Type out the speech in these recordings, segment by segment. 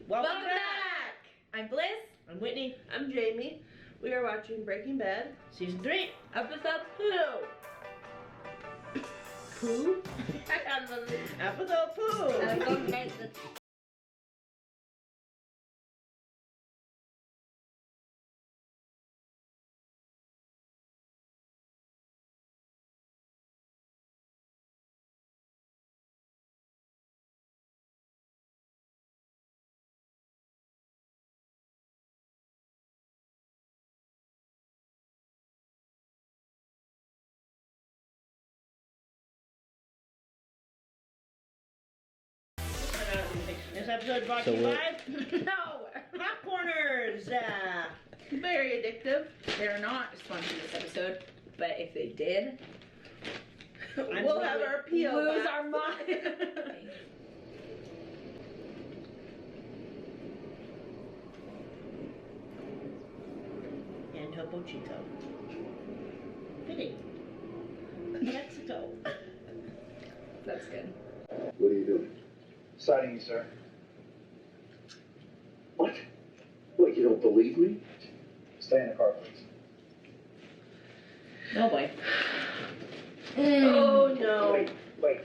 Welcome back! I'm Bliss. I'm Whitney. I'm Jamie. We are watching Breaking Bad. Season 3. Episode 2. Pooh? Episode Pooh. This episode brought to you by popcorners. Very addictive. They're not sponsored this episode, but if they did, We'll have our P.O. lose box. our mind. And Topo Chico. Fitting. Mexico. That's good. What are you doing? Citing you, sir. What? What, you don't believe me? Stay in the car, please. Oh boy. Oh no. Wait.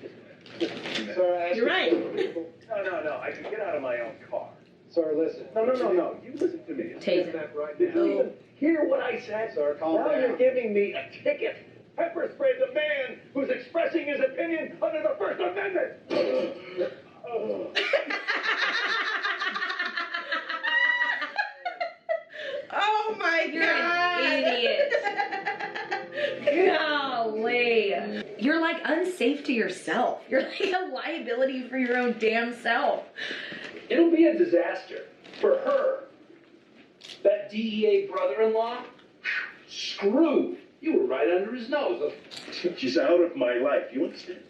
Sir, I asked You're right. No, I can get out of my own car. Sir, listen. No, you listen to me. Tase Is him. that right? Did you even hear what I said? Sir, calm now down. you're giving me a ticket. Pepper sprayed the man who's expressing his opinion under the First Amendment. Oh my You're god. an idiot. Golly. You're like unsafe to yourself. You're like a liability for your own damn self. It'll be a disaster for her. That DEA brother-in-law, screwed. You were right under his nose. She's out of my life, you understand?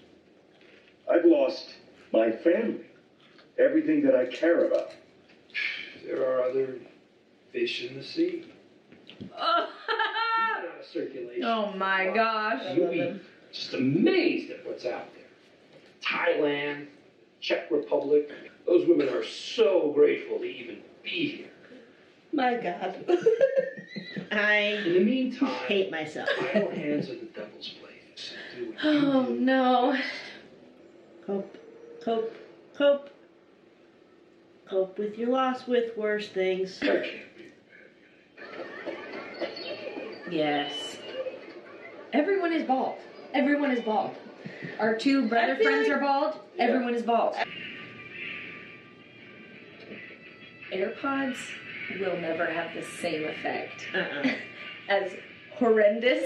I've lost my family, everything that I care about. There are other fish in the sea. Oh, You're out of circulation. oh my gosh. You'll be just amazed at what's out there. Thailand, Czech Republic. Those women are so grateful to even be here. My god. I In the meantime, hate myself. idle hands are the devil's place. Do what you Oh do. no. Cope with your loss with worse things. I can't be. Yes. Everyone is bald. Everyone is bald. Our two brother I feel friends like- are bald. Everyone is bald. AirPods will never have the same effect as horrendous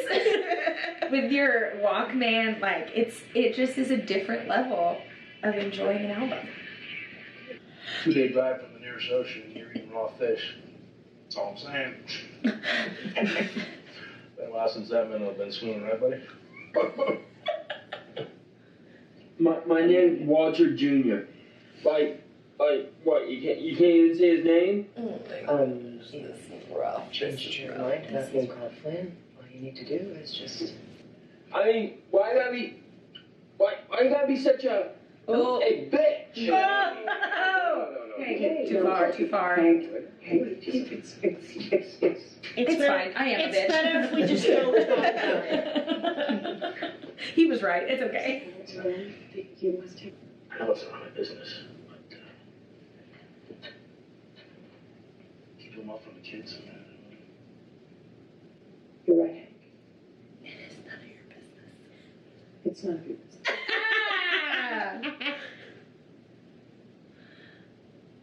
with your Walkman. Like it just is a different level of enjoying an album. 2-day drive from the nearest ocean and you're eating raw fish. That's all I'm saying. Been a while since that minnow been swimming, right, buddy? My name's Walter Jr. Like, what, you can't even say his name? Change your mind about being called Flynn. All you need to do is just. I mean, why you gotta be such a bitch? Oh. Hey, too far. It's fine. I am a It's bitch. better if we just don't talk about it. He was right. It's okay. You must have. I know it's not my business, but keep them off from the kids. You're right, Hank. It is none of your business. It's none of your business.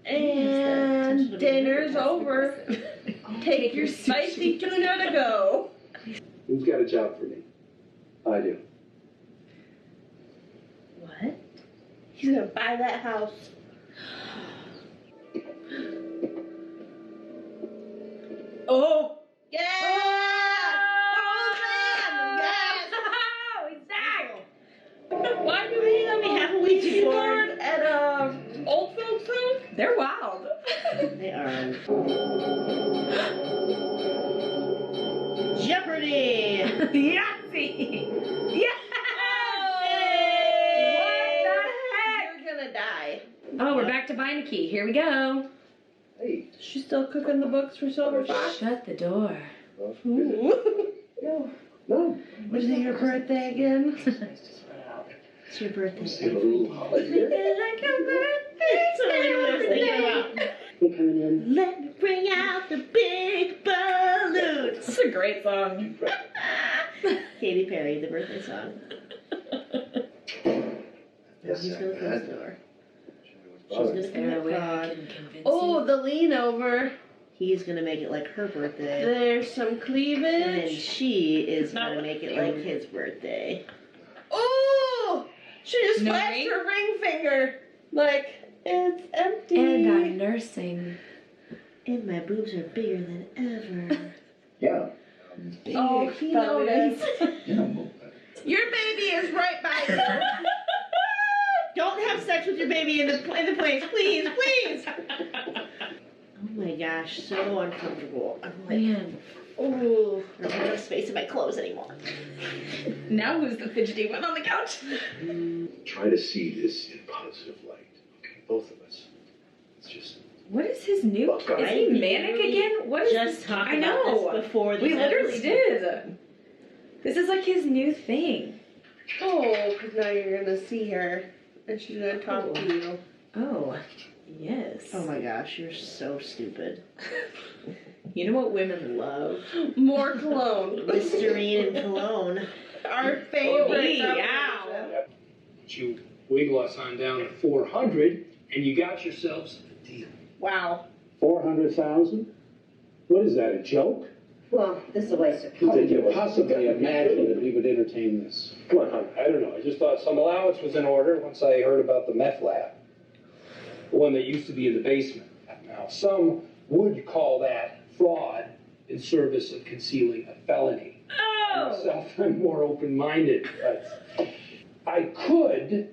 And dinner's over. Take your spicy tuna to go. Who's got a job for me? I do. What? He's gonna buy that house. Oh! Yeah! Oh, man! Yes! Oh, he's back. Why do we Let me have a Ouija board. at old folks' home? They're wild. They are. Jeopardy! Yahtzee! Yeah! Hey! What the heck? You're gonna die. Oh, we're back to bind a key. Here we go. She's still cooking the books for Silver Fox. Shut the door. Ooh. No. Was it your birthday again? It's your birthday. Just a little holiday. Like a birthday. That's what I was thinking about. We're coming in. Let me bring out the big balloons. It's a great song. Katy Perry, the birthday song. Yes, He's gonna I close had. the door. She's She's gonna Is there a commit way I fraud. can convince Oh, you? the lean over. He's gonna make it like her birthday. There's some And then cleavage. she is gonna make it like his birthday. Oh! She just No flashed ring? her ring finger. Like, it's empty. And I'm nursing. And my boobs are bigger than ever. Yeah. Oh, he noticed. You know, Your baby is right by you. Don't have sex with your baby in the place, please, please. Oh my gosh, so uncomfortable. I'm like, Man. oh, I don't have enough space in my clothes anymore. Now who's the fidgety one on the couch? try to see this in positive light. Okay, both of us. It's just. What is his new? Look, Is he manic again? What is Just this? talk I about know. this before We this literally episode. did. This is like his new thing. Oh, because now you're going to see her. And she's going to talk to you. Oh, yes. Oh my gosh, you're so stupid. You know what women love? More cologne. Listerine and cologne. Our favorite. Meow. But you wiggle us on down to 400, and you got yourselves a deal. Wow. 400,000? What is that, a joke? Well, this is a waste of How time. could you possibly imagine that we would entertain this? Come on, hon. I don't know. I just thought some allowance was in order once I heard about the meth lab. The one that used to be in the basement. Now, some would call that fraud in service of concealing a felony. Oh! Myself, I'm more open-minded, but I could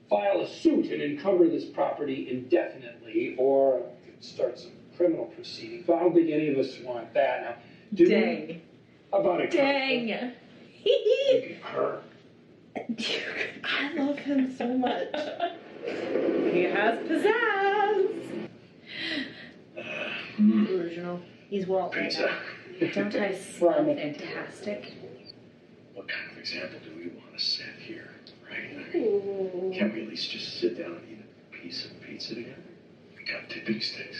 file a suit and encumber this property indefinitely, or I could start some criminal proceedings. But I don't think any of us want that. Now, do we? Dang. How about a Dang. Maybe her. I love him so much. He has pizzazz. Delusional. He's Walt right Pizza. now. Don't I smell fantastic? What kind of example do we want to set here, right? I mean, can't we at least just sit down and eat a piece of pizza together? We got dipping sticks.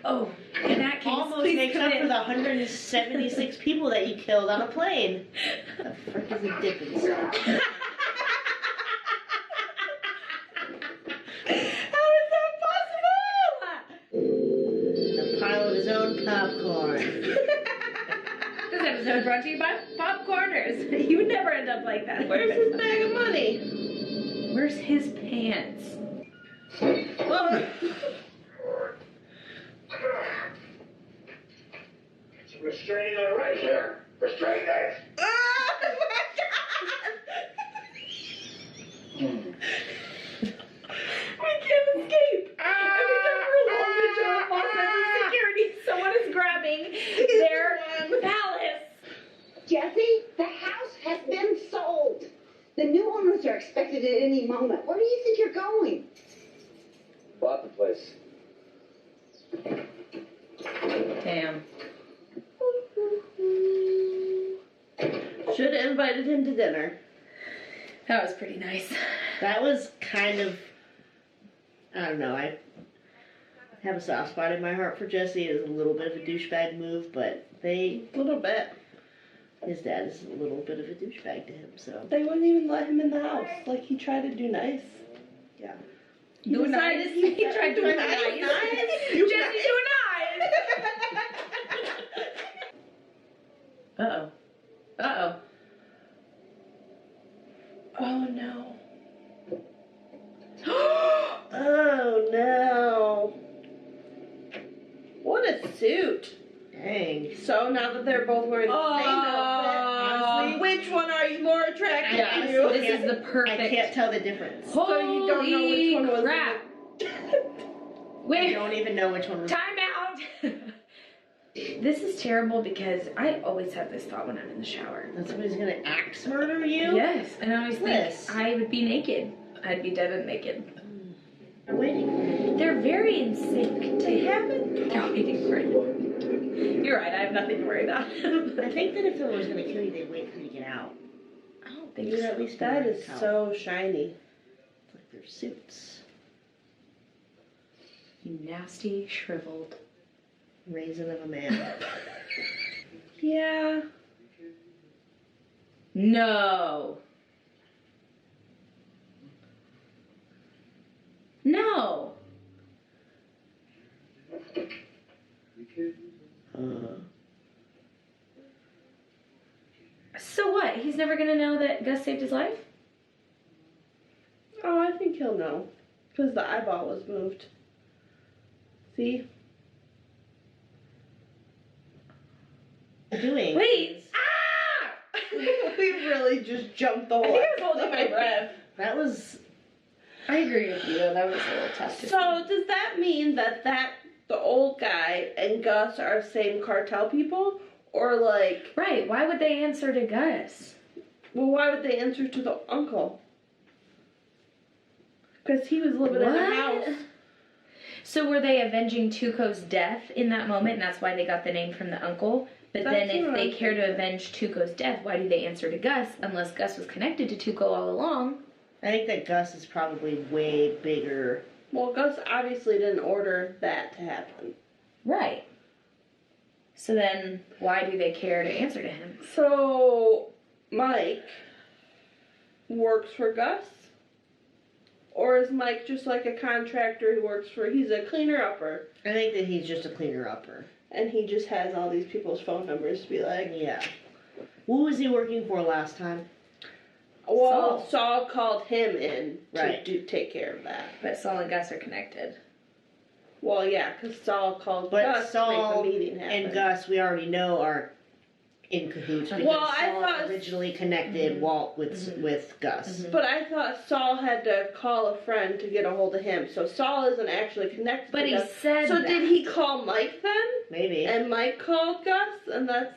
Oh, in that case, Almost please makes come up in. for the 176 people that you killed on a plane. The frick is a dipping stick? How is that possible? The pile of his own popcorn. This episode brought to you by Popcorners. You would never end up like that. Where's his bag of money? Where's his pants? It's a restraining order right here. Restrain that. Oh my god! We can't escape. Every time we're alone, the job boss has security. Someone is grabbing their phallus. Jesse, the house has been sold. The new owners are expected at any moment. Where do you think you're going? Bought the place. Damn. Should have invited him to dinner. That was pretty nice. That was kind of, I don't know, I have a soft spot in my heart for Jesse. It is a little bit of a douchebag move, but A little bit. his dad is a little bit of a douchebag to him, so. They wouldn't even let him in the house. Like, he tried to do nice. Yeah. He decided he tried to do nice. You Jesse, do nice. Uh-oh. Uh-oh. Oh no. Oh no. What a suit. Dang. So now that they're both wearing the same outfit, honestly, which one are you more attracted Yeah, to? this is the I perfect. can't tell the difference. So you don't know which one was crap. I Wait. don't even know which one was. Time out. This is terrible because I always have this thought when I'm in the shower. That somebody's gonna axe murder you? Yes, and I always Liz. think I would be naked. I'd be dead and naked. I'm waiting for him. They're very in sync. They haven't. They're waiting for you. You're right. I have nothing to worry about. I think that if someone was going to kill you, they'd wait for you to get out. I don't think You'd so. at least That know is how. so shiny. It's like their suits. You nasty, shriveled. Raisin of a man. Yeah. No. No. So what? He's never gonna know that Gus saved his life? Oh, I think he'll know. Because the eyeball was moved. See? Doing. Wait! Ah! We really just jumped the I whole think I was holding my breath. That was. I agree with you, though. That was a little tough to see. So, does that mean that the old guy and Gus are same cartel people? Or, like, Right, why would they answer to Gus? well, why would they answer to the uncle? Because he was living in the house. So were they avenging Tuco's death in that moment, and that's why they got the name from the uncle? But That's then if what they I'm care to thinking. avenge Tuco's death, why do they answer to Gus, unless Gus was connected to Tuco all along? I think that Gus is probably way bigger. Well, Gus obviously didn't order that to happen. Right. So then, why do they care to answer to him? So, Mike works for Gus? Or is Mike just like a contractor who works for, he's a cleaner-upper, I think that he's just a cleaner-upper. and he just has all these people's phone numbers to be like, Yeah. Who was he working for last time? well, Saul called him in to Right. take care of that. But Saul and Gus are connected. Well, yeah, because Saul called But Gus Saul to make the meeting happen. and Gus, we already know, are in cahoots because Well, I Saul thought- originally connected Walt with Gus. But I thought Saul had to call a friend to get a hold of him, so Saul isn't actually connected But to he Gus. said So that. did he call Mike then? Maybe. And Mike called Gus, and that's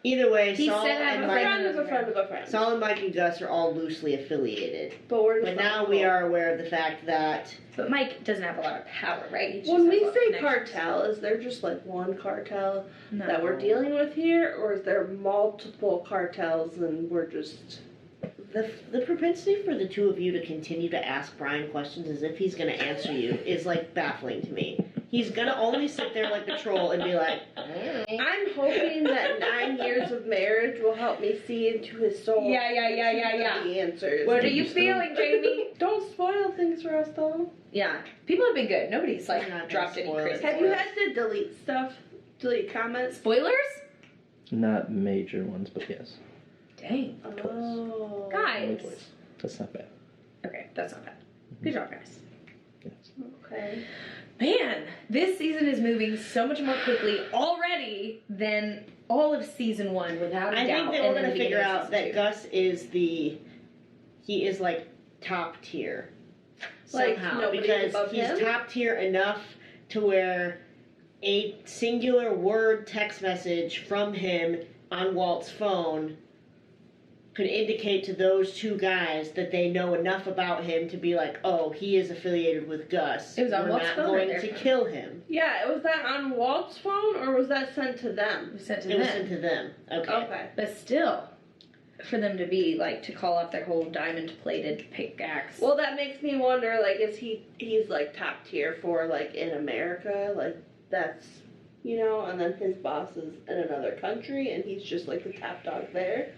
Either way, He Saul said I have and a a Mike, friend of a friend of a friend. Saul and Mike and Gus are all loosely affiliated. But we're just But now we are aware of the fact that But Mike doesn't have a lot of power, right? He just When has we a lot of say connections. cartel, is there just like one cartel No. that we're dealing with here, or is there multiple cartels and we're just? the propensity for the two of you to continue to ask Brian questions as if he's going to answer you is like baffling to me. He's going to only sit there like a troll and be like, I'm hoping that 9 years of marriage will help me see into his soul. Yeah. The answers. What are you feeling, Jamie? Don't spoil things for us, though. Yeah. People have been good. Nobody's like I'm not gonna dropped any spoil it. crazy. Have you had to delete stuff? Delete comments? Spoilers? Not major ones, but yes. Dang. Oh. Guys. Twice. That's not bad. Okay, that's not bad. Good job, guys. Okay. Man, this season is moving so much more quickly already than all of season one, without a I doubt. think that and we're then going the to figure beginning of out that season Gus is he is like top tier. Like, Somehow. nobody's Because above he's him? top tier enough to where a singular word text message from him on Walt's phone could indicate to those two guys that they know enough about him to be like, oh, he is affiliated with Gus. It was on We're Walt's not phone or going their to phone? kill him. Yeah, was that on Walt's phone or was that sent to them? It was sent to It was them. sent to them. Okay. Okay. But still, for them to be like to call off their whole diamond-plated pickaxe. Well, that makes me wonder, like, he's like top tier for like in America, like that's, you know, and then his boss is in another country and he's just like the top dog there,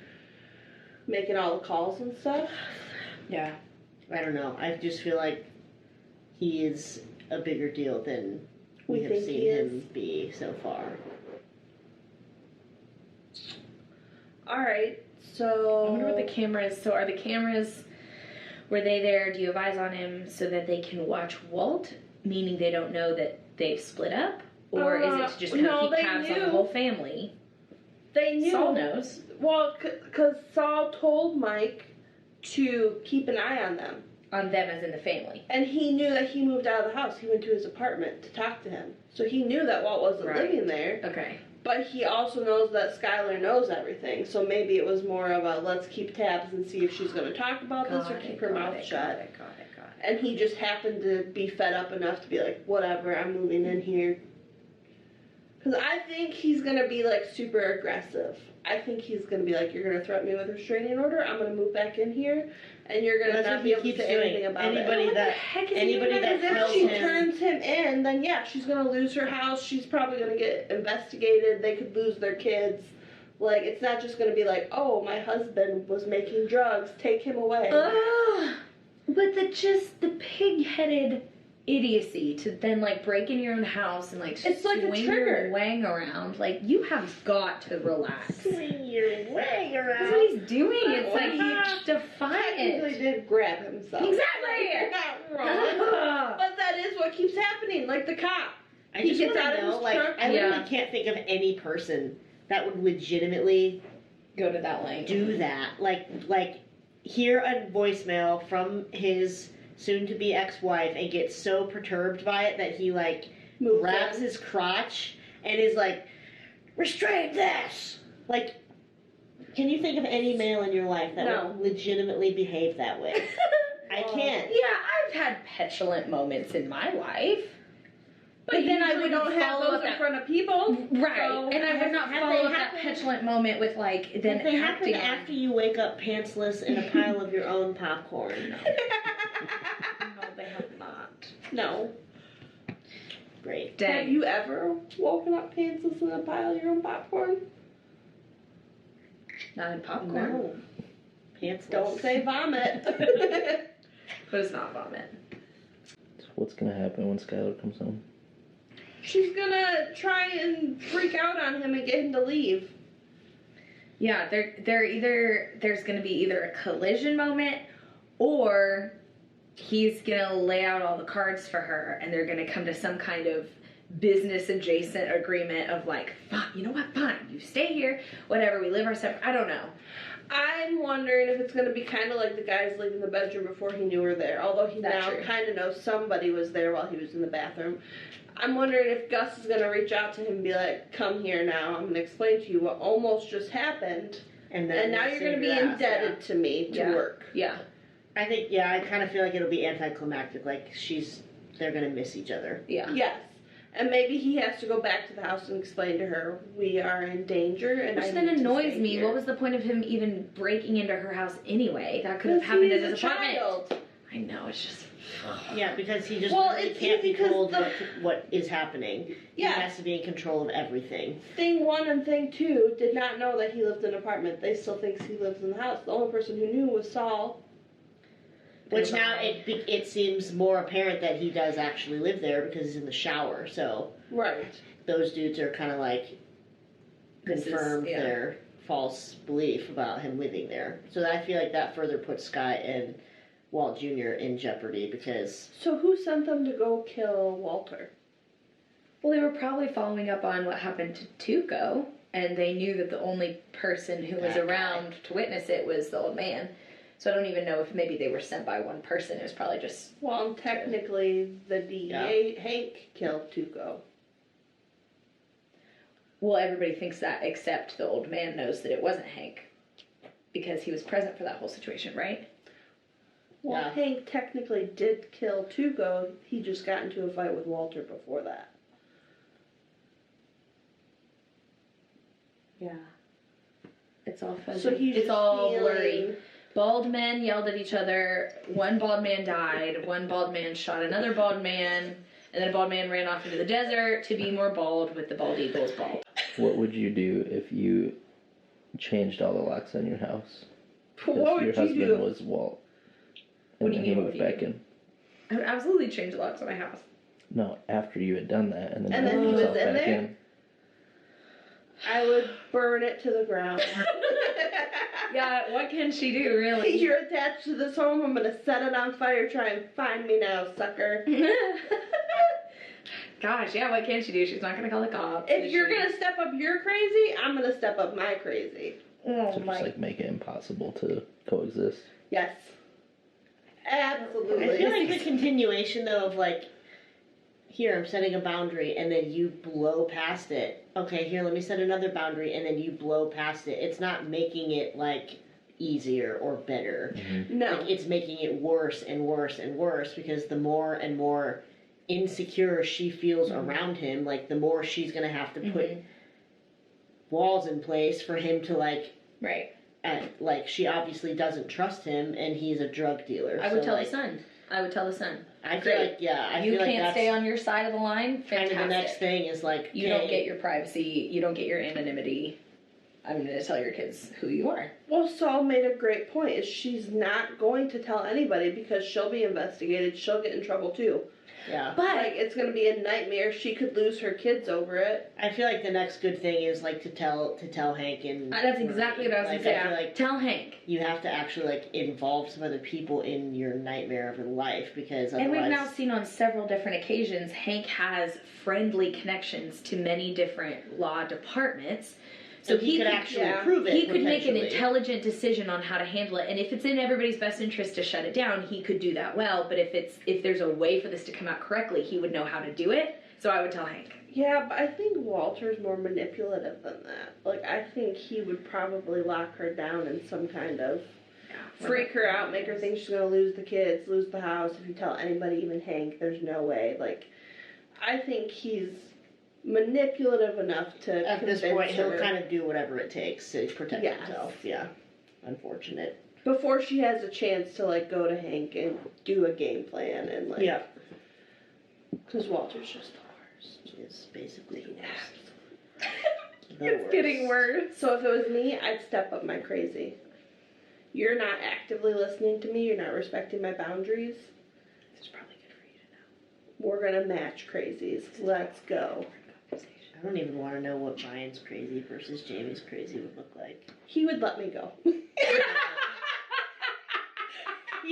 making all the calls and stuff. yeah. I don't know. I just feel like he is a bigger deal than we We have think seen he him be so far. All right, I so wonder what the cameras. So are the cameras? Were they there? Do you have eyes on him so that they can watch Walt? Meaning they don't know that they've split up, or is it to just kind no, of keep they tabs on knew. the whole family? they knew. Saul knows. Well, because Saul told Mike to keep an eye on them. On them as in the family. And he knew that he moved out of the house. He went to his apartment to talk to him. So he knew that Walt wasn't Right. living there. Okay. But he also knows that Skylar knows everything, so maybe it was more of a let's keep tabs and see if she's going to talk about this or keep her mouth shut. Got it. And he just happened to be fed up enough to be like, whatever, I'm moving in here. Because I think he's going to be like super aggressive. I think he's going to be like, you're going to threaten me with a restraining order, I'm going to move back in here, and you're going to not be able to say anything about anybody it. that If she turns him in, then yeah, she's going to lose her house. She's probably going to get investigated. They could lose their kids. Like, it's not just going to be like, oh, my husband was making drugs, take him away. But the pig-headed idiocy to then, like, break in your own house and, like, it's like swing a trigger. your wang around. Like, you have got to relax. Swing your wang around. That's what he's doing. It's like he's defiant. Technically did grab himself. Exactly. You're not wrong. But that is what keeps happening. Like the cop. I He just gets want out to of know, his like, truck. I literally can't think of any person that would legitimately Go to that length. do that. Like, hear a voicemail from his soon-to-be ex-wife and get so perturbed by it that he, like, grabs his crotch and is like, restrain this! Like, can you think of any male in your life that would legitimately behave that way? I can't. Yeah, I've had petulant moments in my life. But then I would don't don't have follow those up in that- front of people. Right. So And I would not have follow they up that happened- petulant moment with, like, then If they happen acting after you wake up pantsless in a pile of your own popcorn. No, they have not. No. Great. Dang. Have you ever woken up pantsless in a pile of your own popcorn? Not in popcorn. No. Pantsless. Don't say vomit. But it's not vomit. So what's gonna happen when Skylar comes home? She's gonna try and freak out on him and get him to leave. Yeah, there's gonna be either a collision moment or he's gonna lay out all the cards for her and they're gonna come to some kind of business adjacent agreement of like, fine, you know what, fine, you stay here, whatever, we live our separate, I don't know. I'm wondering if it's going to be kind of like the guys leaving the bedroom before he knew her there. Although he That's now true. kind of knows somebody was there while he was in the bathroom. I'm wondering if Gus is going to reach out to him and be like, come here now. I'm going to explain to you what almost just happened. And now you're going to be indebted to me to work. Yeah. I think, yeah, I kind of feel like it'll be anticlimactic. Like, they're going to miss each other. Yeah. Yes. And maybe he has to go back to the house and explain to her, we are in danger and Which I then need to annoys stay me. here. What was the point of him even breaking into her house anyway? That could have Because happened he's in his a apartment. child. I know, it's just... Yeah, because he just Well, really it's can't be because told the- what is happening. Yeah. He has to be in control of everything. Thing 1 and thing 2 did not know that he lived in an apartment. They still think he lives in the house. The only person who knew was Saul. Which now it seems more apparent that he does actually live there because he's in the shower. So Right. those dudes are kind of like confirmed their false belief about him living there. So I feel like that further puts Sky and Walt Jr. in jeopardy because... So who sent them to go kill Walter? Well, they were probably following up on what happened to Tuco, and they knew that the only person who was That around to witness it was the old man. So I don't even know if maybe they were sent by one person. It was probably just... Well, technically, the DEA, Hank, killed Tuco. Well, everybody thinks that, except the old man knows that it wasn't Hank. Because he was present for that whole situation, right? Well, Yeah. Hank technically did kill Tuco. He just got into a fight with Walter before that. Yeah. It's all fuzzy. So he's it's just all feeling- blurry. Bald men yelled at each other. One bald man died. One bald man shot another bald man. And then a bald man ran off into the desert to be more bald with the bald eagle's bald. What would you do if you changed all the locks on your house? What Your would you husband do? was Walt. What And do you then he mean, what moved would you back do? in. I would absolutely change the locks on my house. No, after you had done that, and then And you then moved he was yourself in back there? in. I would burn it to the ground. Yeah, what can she do, really? You're attached to this home. I'm gonna set it on fire. Try and find me now, sucker. Gosh, yeah, what can she do? She's not gonna call the cops. If you're gonna step up your crazy, I'm gonna step up my crazy. Oh To just like make it impossible to coexist. Yes. I Absolutely. feel like the continuation, though, of like here, I'm setting a boundary, and then you blow past it. Okay, here, let me set another boundary, and then you blow past it. It's not making it, like, easier or better. No. Like, it's making it worse and worse and worse, because the more and more insecure she feels around him, like, the more she's gonna have to put walls in place for him to, like... Right. Like, she obviously doesn't trust him, and he's a drug dealer. I would tell the son. I feel like, I you feel like can't that's stay on your side of the line. Fantastic. kind of the next thing is like, you don't get your privacy, you don't get your anonymity. I'm going to tell your kids who you are. Well, Saul made a great point. Is she's not going to tell anybody because she'll be investigated. She'll get in trouble too. Yeah. But like, it's going to be a nightmare. She could lose her kids over it. I feel like the next good thing is like to tell Hank and. That's exactly what I was going to say. I feel like tell Hank. You have to actually like involve some other people in your nightmare of your life because otherwise. And we've now seen on several different occasions Hank has friendly connections to many different law departments. So he could actually prove it. He could make an intelligent decision on how to handle it, and if it's in everybody's best interest to shut it down, he could do that well. But if there's a way for this to come out correctly, he would know how to do it. So I would tell Hank. Yeah, but I think Walter's more manipulative than that. Like, I think he would probably lock her down in some kind of freak her out, make her think she's gonna lose the kids, lose the house. If you tell anybody, even Hank, there's no way. Like, I think he's manipulative enough to at this point he'll kind of do whatever it takes to protect himself. Yeah, unfortunate. Before she has a chance to like go to Hank and do a game plan and like because Walter's just the worst. He is basically the worst. It's getting worse. So if it was me, I'd step up my crazy. You're not actively listening to me. You're not respecting my boundaries. It's probably good for you to know. We're gonna match crazies. Let's go. I don't even want to know what Brian's crazy versus Jamie's crazy would look like. He would let me go. He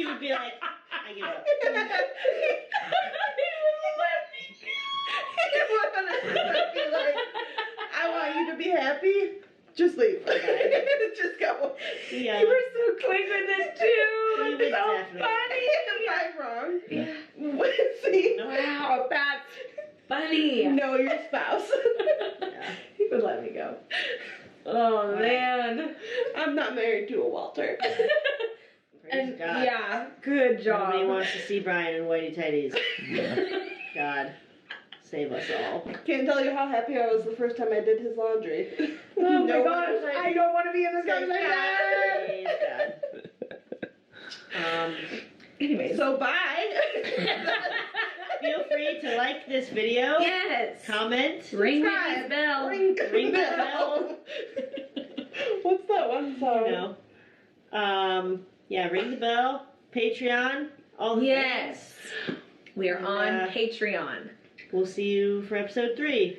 would be like, I give up. He would be like, I want you to be happy. Just leave. Just go. Yeah. You were so quick with it too. He was so definitely. Funny. Am I wrong? Yeah. See? Wow, that's funny. Know your spouse. He would let me go. Oh man. I'm not married to a Walter. Praise God. Yeah, good job. Nobody wants to see Brian in whitey tighties. God. Save us all. Can't tell you how happy I was the first time I did his laundry. Oh my gosh, I don't want to be in this conversation. Anyway, so bye. Feel free to like this video. Yes. Comment. Ring the bell. Ring the bell. What's that one song? You know. Yeah, ring the bell. Patreon. All the things. We are on Patreon. We'll see you for episode 3.